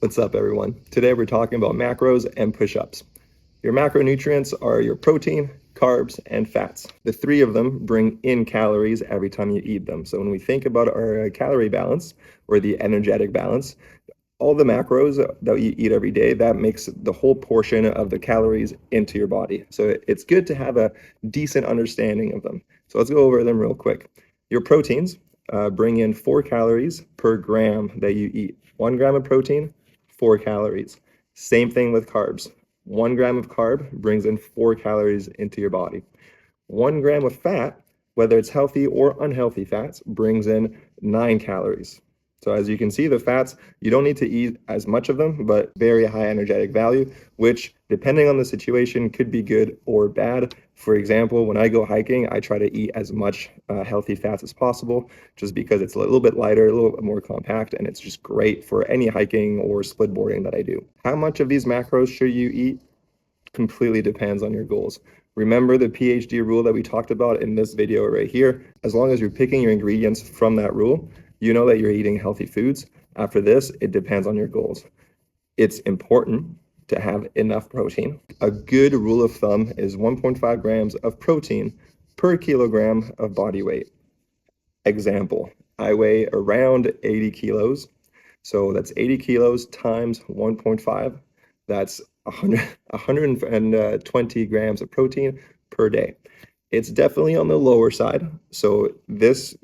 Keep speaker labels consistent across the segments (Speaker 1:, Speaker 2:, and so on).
Speaker 1: What's up, everyone? Today we're talking about macros and push-ups. Your macronutrients are your protein, carbs, and fats. The three of them bring in calories every time you eat them. So when we think about our calorie balance or the energetic balance, all the macros that you eat every day, that makes the whole portion of the calories into your body. So it's good to have a decent understanding of them. So let's go over them real quick. Your proteins bring in 4 calories per gram that you eat. 1 gram of protein, 4 calories. Same thing with carbs. 1 gram of carb brings in 4 calories into your body. 1 gram of fat, whether it's healthy or unhealthy fats, brings in 9 calories. So as you can see, the fats, you don't need to eat as much of them, but very high energetic value, which depending on the situation could be good or bad. For example, when I go hiking, I try to eat as much healthy fats as possible, just because it's a little bit lighter, a little bit more compact, and it's just great for any hiking or split boarding that I do. How much of these macros should you eat? Completely depends on your goals. Remember the PhD rule that we talked about in this video right here. As long as you're picking your ingredients from that rule, you know that you're eating healthy foods. After this, it depends on your goals. It's important to have enough protein. A good rule of thumb is 1.5 grams of protein per kilogram of body weight. Example, I weigh around 80 kilos. So that's 80 kilos times 1.5. That's 120 grams of protein per day. It's definitely on the lower side. So this,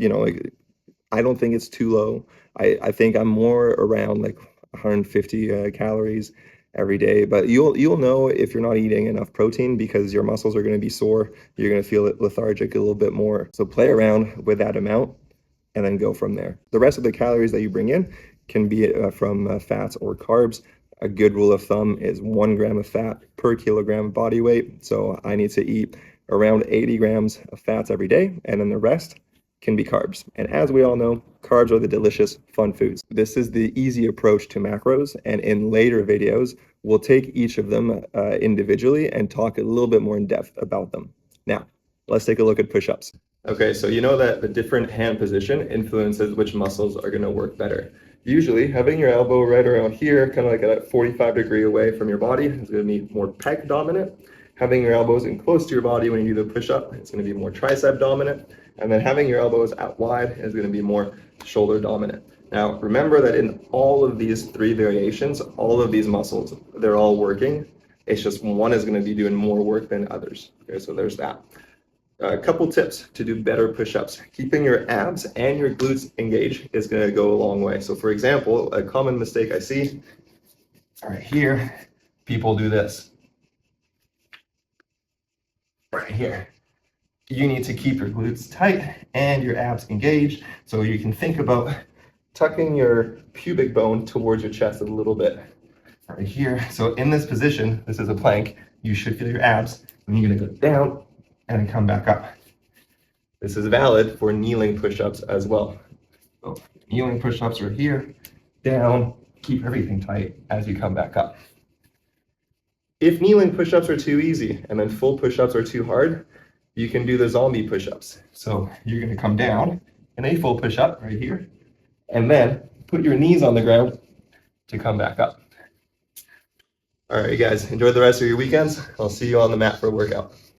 Speaker 1: I don't think it's too low. I think I'm more around like 150 calories every day, but you'll know if you're not eating enough protein because your muscles are going to be sore. You're going to feel lethargic a little bit more. So play around with that amount and then go from there. The rest of the calories that you bring in can be from fats or carbs. A good rule of thumb is 1 gram of fat per kilogram of body weight. So I need to eat around 80 grams of fats every day, and then the rest can be carbs. And as we all know, carbs are the delicious, fun foods. This is the easy approach to macros, and in later videos, we'll take each of them individually and talk a little bit more in depth about them. Now, let's take a look at push-ups. Okay, so you know that the different hand position influences which muscles are gonna work better. Usually, having your elbow right around here, kind of like at a 45-degree away from your body, is gonna be more pec dominant. Having your elbows in close to your body when you do the push-up, it's gonna be more tricep dominant. And then having your elbows out wide is going to be more shoulder dominant. Now, remember that in all of these 3 variations, all of these muscles, they're all working. It's just one is going to be doing more work than others. Okay, so there's that. A couple tips to do better push-ups. Keeping your abs and your glutes engaged is going to go a long way. So for example, a common mistake I see right here, people do this. Right here. You need to keep your glutes tight and your abs engaged. So you can think about tucking your pubic bone towards your chest a little bit. Right here. So in this position, this is a plank, you should feel your abs, and you're gonna go down and then come back up. This is valid for kneeling push-ups as well. So kneeling push-ups are here, down, keep everything tight as you come back up. If kneeling push-ups are too easy and then full push-ups are too hard, you can do the zombie push-ups. So you're going to come down in a full push-up right here, and then put your knees on the ground to come back up. All right, guys, enjoy the rest of your weekends. I'll see you on the mat for a workout.